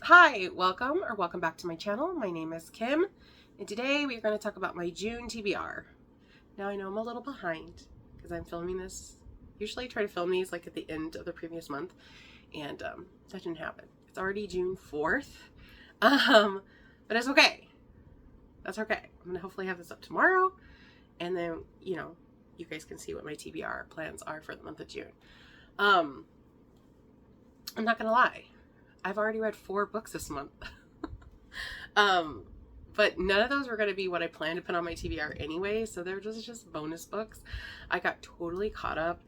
Hi, welcome back to my channel. My name is Kim, and today we're going to talk about my June TBR. Now I know I'm a little behind because I'm filming this. Usually I try to film these like at the end of the previous month, and that didn't happen. It's already June 4th, but it's okay. That's okay. I'm going to hopefully have this up tomorrow, and then, you guys can see what my TBR plans are for the month of June. I'm not going to lie. I've already read 4 books this month. But none of those were going to be what I planned to put on my TBR anyway, so they're just bonus books. I got totally caught up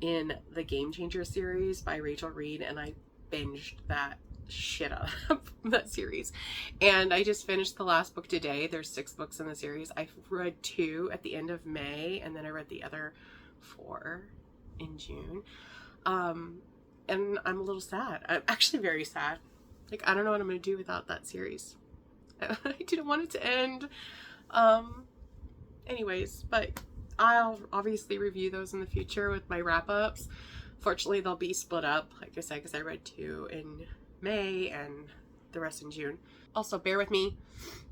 in the Game Changer series by Rachel Reed, and I binged that shit out of that series. And I just finished the last book today. There's 6 books in the series. I read 2 at the end of May, and then I read the other 4 in June. And I'm a little sad. I'm actually very sad. Like, I don't know what I'm going to do without that series. I didn't want it to end. Anyways, but I'll obviously review those in the future with my wrap-ups. Fortunately, they'll be split up, like I said, because I read 2 in May and the rest in June. Also, bear with me.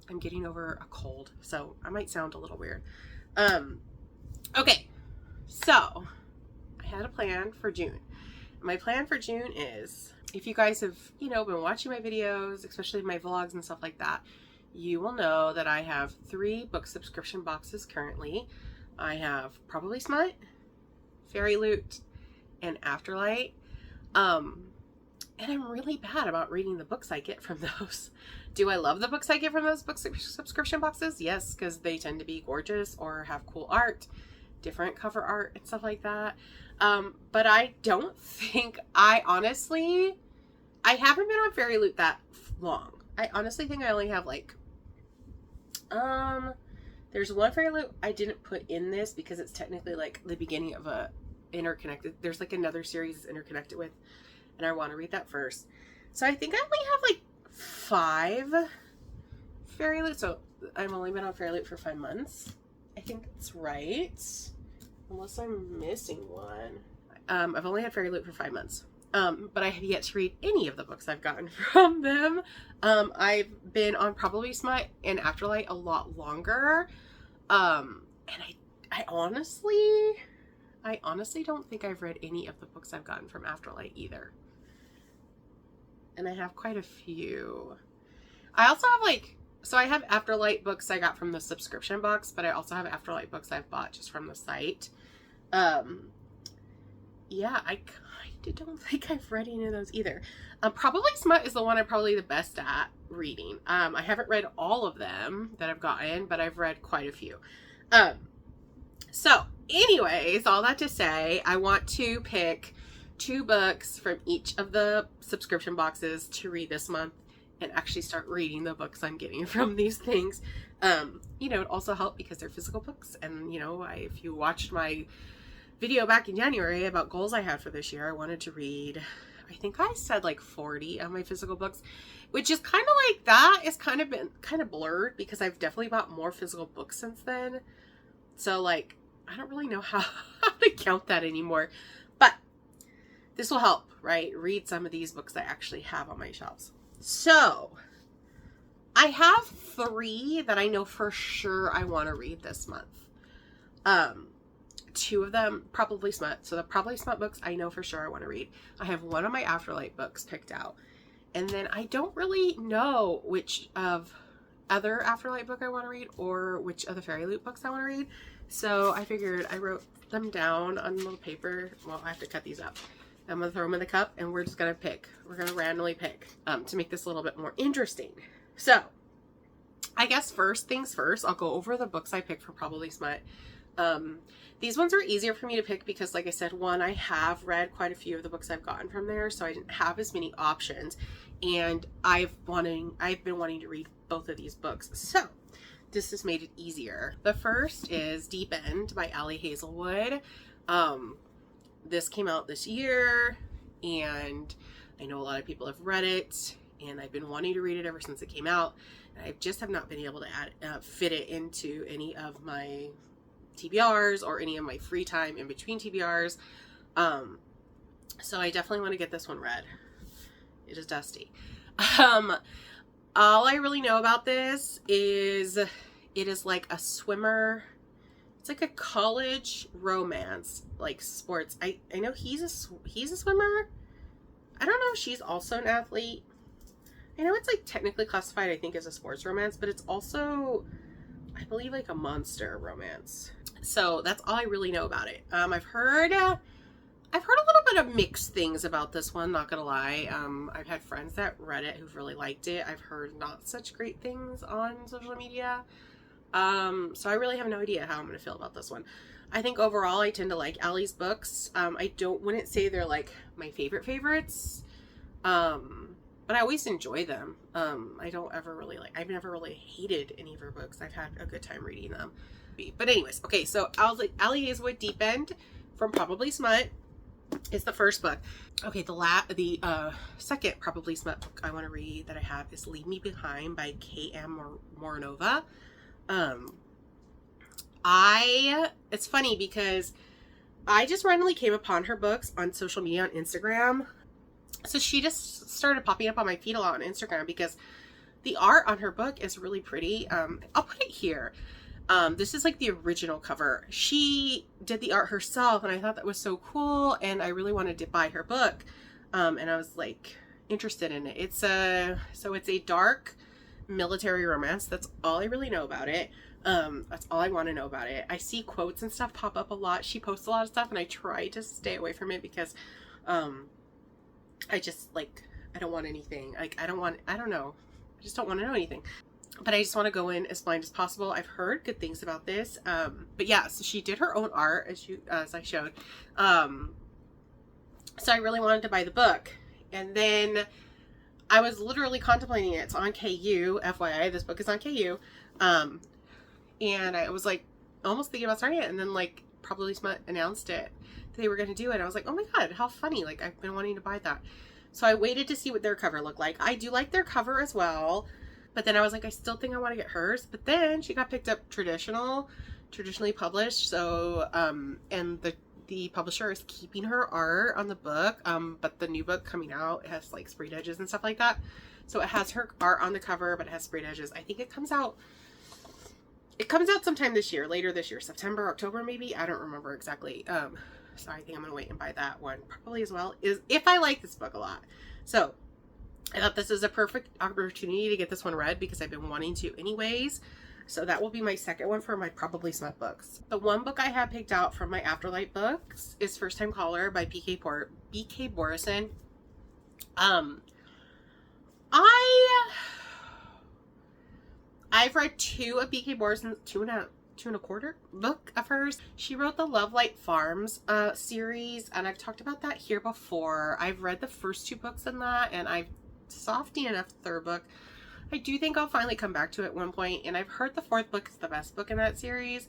I'm getting over a cold, so I might sound a little weird. Okay, so I had a plan for June. My plan for June is, if you guys have, been watching my videos, especially my vlogs and stuff like that, you will know that I have 3 book subscription boxes currently. I have Probably Smut, Fairy Loot, and Afterlight. And I'm really bad about reading the books I get from those. Do I love the books I get from those book subscription boxes? Yes, because they tend to be gorgeous or have cool art, different cover art and stuff like that. But I don't think I haven't been on Fairy Loot that long. I honestly think I only have there's one Fairy Loot I didn't put in this because it's technically like the beginning of a interconnected. There's like another series it's interconnected with, and I want to read that first. So I think I only have like 5 Fairy Loot. So I've only been on Fairy Loot for 5 months. I think that's right. Unless I'm missing one. I've only had Fairy Loot for 5 months. But I have yet to read any of the books I've gotten from them. I've been on Probably Smut and Afterlight a lot longer. And I honestly don't think I've read any of the books I've gotten from Afterlight either. And I have quite a few. I also have so I have Afterlight books I got from the subscription box, but I also have Afterlight books I've bought just from the site. Yeah, I kind of don't think I've read any of those either. Probably Smut is the one I'm probably the best at reading. I haven't read all of them that I've gotten, but I've read quite a few. So anyways, all that to say, I want to pick 2 books from each of the subscription boxes to read this month and actually start reading the books I'm getting from these things. It would also help because they're physical books. And, if you watched my video back in January about goals I had for this year, I wanted to read, I think I said 40 of my physical books, which is kind of that is kind of been kind of blurred because I've definitely bought more physical books since then. So I don't really know how to count that anymore, but this will help, right? Read some of these books I actually have on my shelves. So I have 3 that I know for sure I want to read this month. 2 of them, Probably Smut. So the Probably Smut books I know for sure I want to read. I have one of my Afterlight books picked out. And then I don't really know which of other Afterlight book I want to read or which of the Fairy Loot books I want to read. So I figured I wrote them down on a little paper. Well, I have to cut these up. I'm going to throw them in the cup and we're just going to pick. We're going to randomly pick to make this a little bit more interesting. So I guess first things first, I'll go over the books I picked for Probably Smut. These ones are easier for me to pick because, like I said, one, I have read quite a few of the books I've gotten from there, so I didn't have as many options, and I've been wanting to read both of these books, so this has made it easier. The first is Deep End by Ali Hazelwood. This came out this year, and I know a lot of people have read it, and I've been wanting to read it ever since it came out. I just have not been able to fit it into any of my TBRs or any of my free time in between TBRs. So I definitely want to get this one read. It is dusty. Um, all I really know about this is it is like a swimmer. It's like a college romance, like sports. I know he's a swimmer. I don't know if she's also an athlete. I know it's like technically classified, I think, as a sports romance, but it's also, I believe, like a monster romance. So that's all I really know about it. I've heard a little bit of mixed things about this one, not gonna lie. I've had friends that read it who've really liked it. I've heard not such great things on social media. So I really have no idea how I'm gonna feel about this one. I think overall I tend to like Allie's books. I wouldn't say they're like my favorites. But I always enjoy them. I've never really hated any of her books. I've had a good time reading them. But anyways, okay, so Allie Hazelwood Deep End from Probably Smut is the first book. Okay, the second Probably Smut book I want to read that I have is Leave Me Behind by K.M. Moronova. It's funny because I just randomly came upon her books on social media on Instagram. So she just started popping up on my feed a lot on Instagram because the art on her book is really pretty. I'll put it here. This is like the original cover. She did the art herself and I thought that was so cool and I really wanted to buy her book. And I was like interested in it. It's a dark military romance. That's all I really know about it. That's all I want to know about it. I see quotes and stuff pop up a lot. She posts a lot of stuff and I try to stay away from it because I just like, I don't want anything. Like, I don't know. I just don't want to know anything. But I just want to go in as blind as possible. I've heard good things about this. But yeah, so she did her own art as I showed. So I really wanted to buy the book. And then I was literally contemplating it. It's on KU, FYI, this book is on KU. And I was like almost thinking about starting it. And then like Probably Smut announced it. They were going to do it. I was like, oh my God, how funny. Like I've been wanting to buy that. So I waited to see what their cover looked like. I do like their cover as well. But then I was like, I still think I want to get hers. But then she got picked up traditionally published. So, and the publisher is keeping her art on the book. But the new book coming out, it has like sprayed edges and stuff like that. So it has her art on the cover, but it has sprayed edges. I think it comes out sometime this year, later this year, September, October, maybe. I don't remember exactly. So I think I'm going to wait and buy that one probably as well, is if I like this book a lot. So I thought this is a perfect opportunity to get this one read because I've been wanting to anyways. So that will be my second one for my Probably Smut books. The one book I have picked out from my Afterlight books is First Time Caller by B.K. Borison. I've read two of B.K. Borison's two and a quarter book of hers. She wrote the Love Light Farms series, and I've talked about that here before. I've read the first two books in that, and I've softy enough third book. I do think I'll finally come back to it at one point, and I've heard the fourth book is the best book in that series.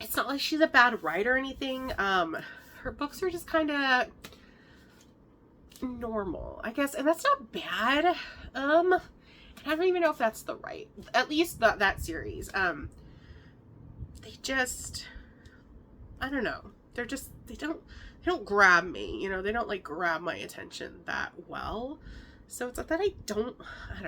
It's not like she's a bad writer or anything. Her books are just kind of normal, I guess, and that's not bad. I don't even know if that's the right, at least that series. They just, I don't know. They don't grab me, you know, they don't like grab my attention that well. So it's not that I don't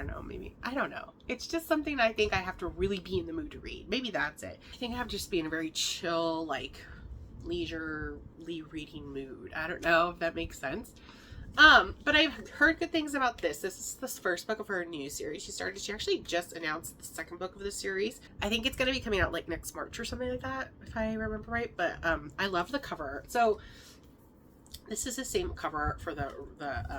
know, maybe, I don't know. It's just something I think I have to really be in the mood to read. Maybe that's it. I think I have to just be in a very chill, like leisurely reading mood. I don't know if that makes sense. But I've heard good things about this. This is the first book of her new series. She actually just announced the second book of the series. I think it's going to be coming out like next March or something like that, if I remember right. But, I love the cover art. So this is the same cover art for the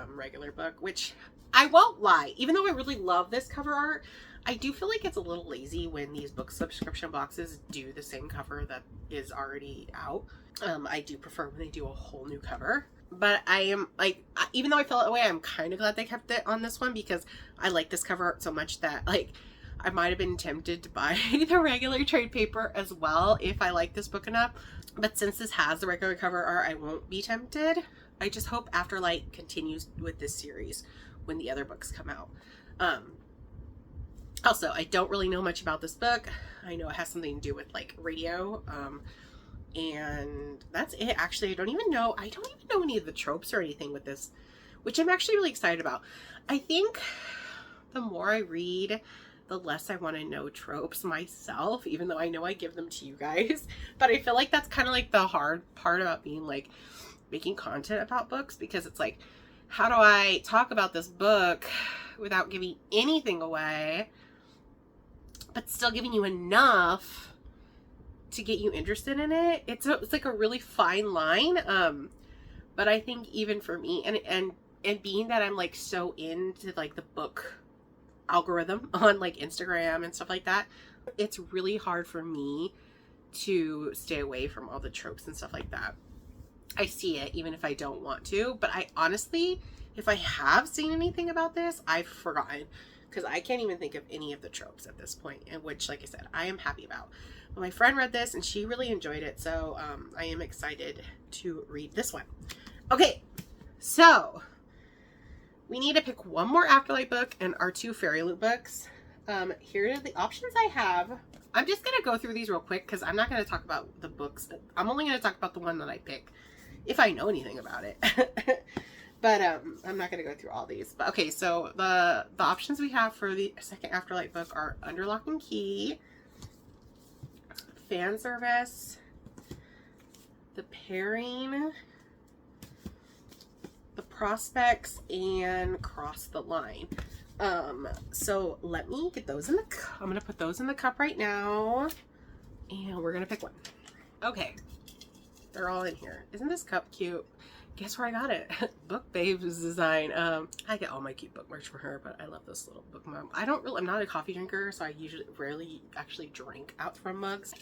regular book, which I won't lie. Even though I really love this cover art, I do feel like it's a little lazy when these book subscription boxes do the same cover that is already out. I do prefer when they do a whole new cover. But I am like, even though I feel that way, I'm kind of glad they kept it on this one because I like this cover art so much that like I might have been tempted to buy the regular trade paper as well if I like this book enough. But since this has the regular cover art, I won't be tempted. I just hope Afterlight continues with this series when the other books come out. Also, I don't really know much about this book. I know it has something to do with like radio. And that's it. Actually, I don't even know any of the tropes or anything with this which I'm actually really excited about. I think the more I read, the less I want to know tropes myself, even though I know I give them to you guys. But I feel like that's kind of like the hard part about being like making content about books, because it's like, how do I talk about this book without giving anything away, but still giving you enough to get you interested in it? It's like a really fine line. But I think even for me, and being that I'm like so into like the book algorithm on like Instagram and stuff like that, it's really hard for me to stay away from all the tropes and stuff like that. I see it even if I don't want to, but I honestly, if I have seen anything about this, I've forgotten, because I can't even think of any of the tropes at this point, and which, like I said, I am happy about. But my friend read this and she really enjoyed it, so I am excited to read this one. Okay, so we need to pick one more Afterlight book and our 2 FairyLoot books. Here are the options I have. I'm just going to go through these real quick because I'm not going to talk about the books. I'm only going to talk about the one that I pick, if I know anything about it. But I'm not going to go through all these. But okay, so the options we have for the second Afterlight book are Under Lock and Key, Fan Service, The Pairing, The Prospects, and Cross the Line. So let me get those in the cup. I'm going to put those in the cup right now, and we're going to pick one. Okay. They're all in here. Isn't this cup cute? Guess where I got it? Book Babes Design. I get all my cute book merch from her, but I love this little book mug. I'm not a coffee drinker, so I rarely actually drink out from mugs.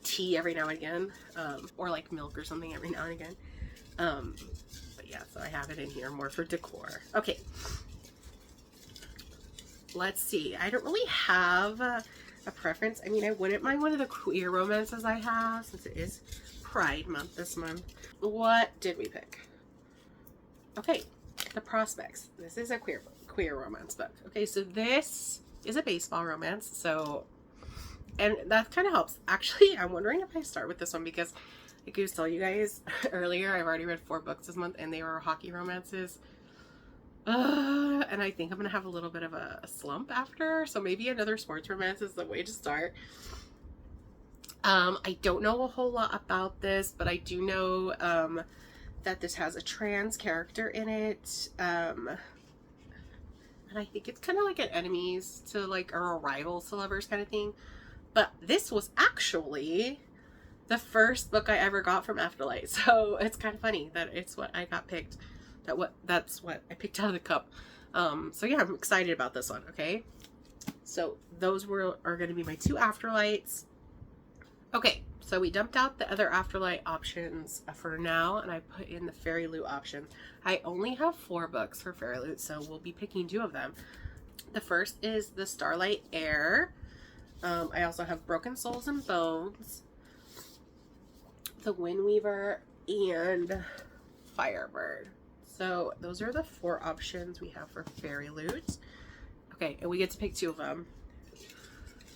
Tea every now and again, or like milk or something every now and again. But yeah, so I have it in here more for decor. Okay. Let's see. I don't really have a preference. I mean, I wouldn't mind one of the queer romances I have, since it is Pride Month this month. What did we pick? Okay, The Prospects. This is a queer romance book. Okay, so this is a baseball romance, so, and that kind of helps. Actually, I'm wondering if I start with this one, because like I was telling you guys earlier, I've already read 4 books this month, and they were hockey romances. And I think I'm gonna have a little bit of a slump after, so maybe another sports romance is the way to start. I don't know a whole lot about this, but I do know that this has a trans character in it, and I think it's kind of like an enemies to like, or a rivals to lovers kind of thing. But this was actually the first book I ever got from Afterlight, so it's kind of funny that it's what I got picked. That's what I picked out of the cup. So yeah, I'm excited about this one. Okay, so those are going to be my 2 Afterlights. Okay, so we dumped out the other Afterlight options for now, and I put in the FairyLoot options. I only have 4 books for FairyLoot, so we'll be picking 2 of them. The first is The Starlight Heir. I also have Broken Souls and Bones, The Windweaver, and Firebird. So those are the 4 options we have for FairyLoot. Okay, and we get to pick 2 of them.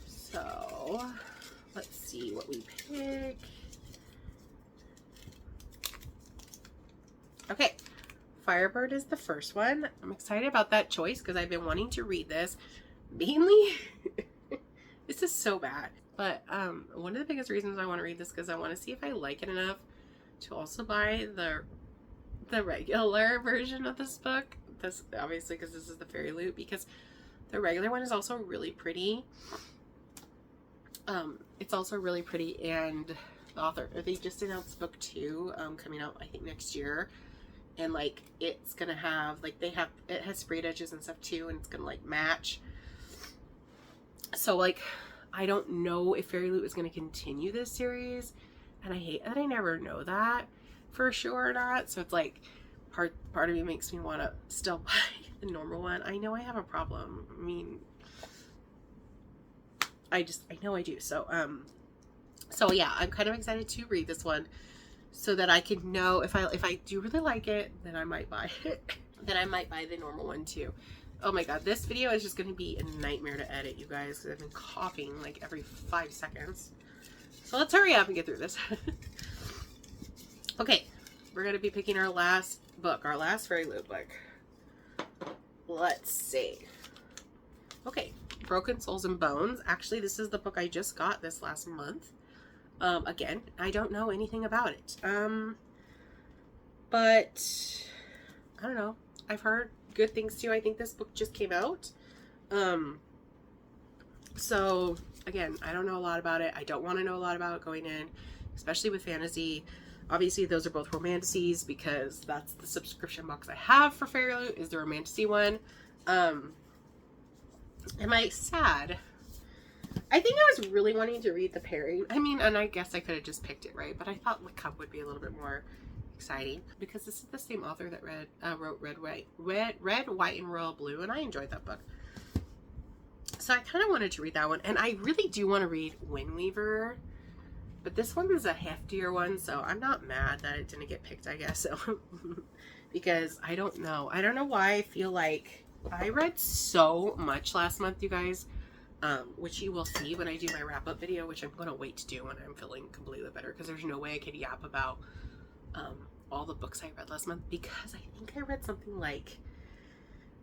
So let's see what we pick. Okay, Firebird is the first one. I'm excited about that choice because I've been wanting to read this. Mainly, this is so bad. But one of the biggest reasons I want to read this is because I want to see if I like it enough to also buy the regular version of this book. This obviously because this is the FairyLoot, because the regular one is also really pretty. It's also really pretty, and the author, they just announced book 2 coming out I think next year, and like it's gonna have like it has sprayed edges and stuff too, and it's gonna like match. So like I don't know if FairyLoot is gonna continue this series, and I hate that I never know that for sure or not. So it's like part of me makes me want to still buy the normal one. I know I have a problem. I mean, I know I do. So yeah, I'm kind of excited to read this one so that I can know if I do really like it, then I might buy it. Then I might buy the normal one too. Oh my god, this video is just going to be a nightmare to edit, you guys, because I've been coughing like every 5 seconds. So let's hurry up and get through this. Okay, we're going to be picking our last book, our last FairyLoot book. let's see. Okay, Broken Souls and Bones. Actually, this is the book I just got this last month. Again, I don't know anything about it. But I don't know. I've heard good things too. I think this book just came out. So again, I don't know a lot about it. I don't want to know a lot about it going in, especially with fantasy. Obviously, those are both romantices because that's the subscription box I have for Fairy Loot is the romantasy one. Am I sad? I think I was really wanting to read the pairing. I mean, and I guess I could have just picked it, right? But I thought the Cup would be a little bit more exciting because this is the same author that wrote Red, White, and Royal Blue, and I enjoyed that book. So I kind of wanted to read that one, and I really do want to read Windweaver, but this one is a heftier one, so I'm not mad that it didn't get picked, I guess, so because I don't know why I feel like I read so much last month, you guys, which you will see when I do my wrap-up video, which I'm going to wait to do when I'm feeling completely better, because there's no way I could yap about all the books I read last month, because I think I read something like,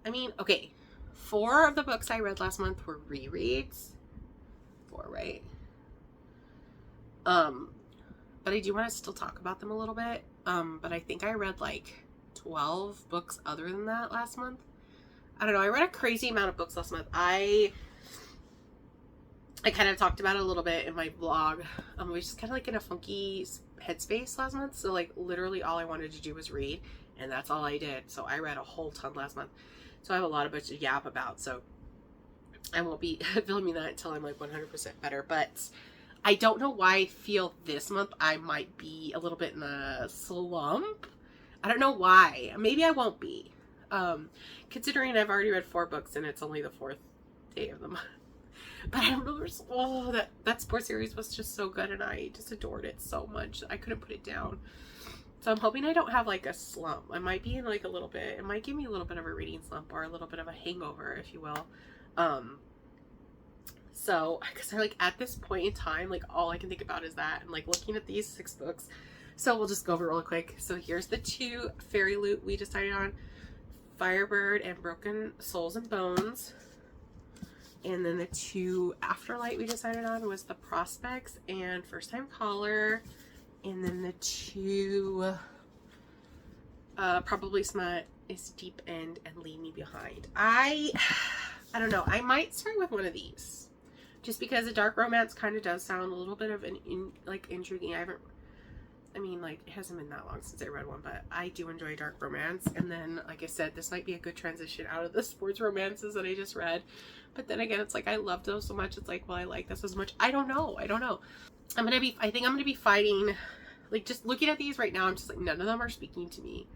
okay, 4 of the books I read last month were rereads. 4, right? But I do want to still talk about them a little bit. But I think I read like 12 books other than that last month. I don't know. I read a crazy amount of books last month. I kind of talked about it a little bit in my vlog. I was just kind of like in a funky headspace last month. So like literally all I wanted to do was read, and that's all I did. So I read a whole ton last month. So I have a lot of books to yap about. So I won't be filming that until I'm like 100% better. But I don't know why I feel this month I might be a little bit in a slump. I don't know why. Maybe I won't be. Considering I've already read 4 books and it's only the 4th day of the month. But I don't know, that sports series was just so good and I just adored it so much. I couldn't put it down. So I'm hoping I don't have like a slump. I might be in like a little bit, it might give me a little bit of a reading slump or a little bit of a hangover, if you will. So, because I like at this point in time, like all I can think about is that and like looking at these 6 books. So we'll just go over real quick. So here's the 2 Fairy Loot we decided on. Firebird and Broken Souls and Bones. And then the 2 Afterlight we decided on was The Prospects and First Time Caller. And then the 2 Probably Smut is Deep End and Leave Me Behind. I don't know. I might start with one of these. Just because a dark romance kind of does sound a little bit of intriguing. It hasn't been that long since I read one, but I do enjoy dark romance. And then, like I said, this might be a good transition out of the sports romances that I just read. But then again, it's like, I love those so much. It's like, well, I like this as much. I don't know. I think I'm going to be fighting, like, just looking at these right now, I'm just like, none of them are speaking to me.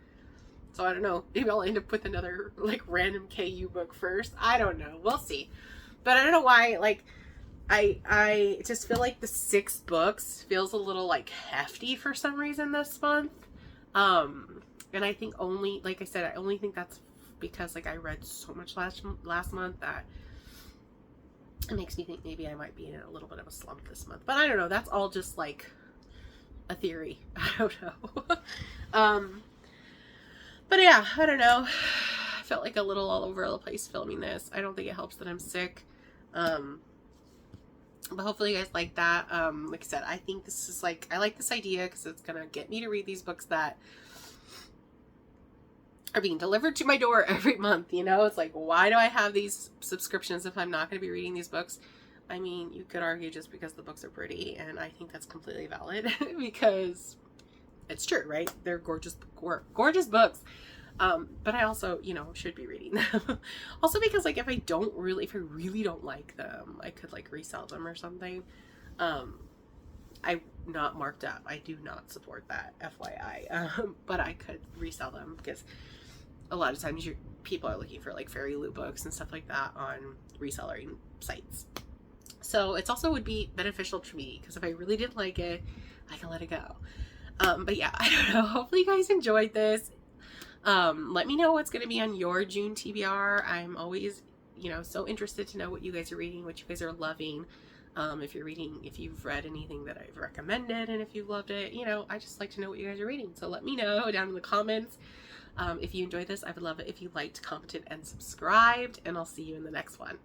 So I don't know. Maybe I'll end up with another, like, random KU book first. I don't know. We'll see. But I don't know why, like, I just feel like the 6 books feels a little like hefty for some reason this month. And I think only, like I said, I only think that's because like I read so much last month that it makes me think maybe I might be in a little bit of a slump this month. But I don't know. That's all just like a theory. I don't know. But yeah, I don't know. I felt like a little all over the place filming this. I don't think it helps that I'm sick. But hopefully you guys like that. Like I said, I think this is like, I like this idea because it's going to get me to read these books that are being delivered to my door every month. You know, it's like, why do I have these subscriptions if I'm not going to be reading these books? I mean, you could argue just because the books are pretty, and I think that's completely valid because it's true, right? They're gorgeous books. But I also, should be reading them. Also because, like, if I really don't like them, I could, like, resell them or something. I'm not marked up. I do not support that, FYI. But I could resell them because a lot of times people are looking for, like, Fairy Loot books and stuff like that on reselling sites. So it's also would be beneficial to me because if I really didn't like it, I can let it go. But yeah, I don't know. Hopefully you guys enjoyed this. Let me know what's going to be on your June TBR. I'm always, so interested to know what you guys are reading, what you guys are loving. If you've read anything that I've recommended and if you loved it, I just like to know what you guys are reading. So let me know down in the comments. If you enjoyed this, I would love it if you liked, commented, and subscribed, and I'll see you in the next one.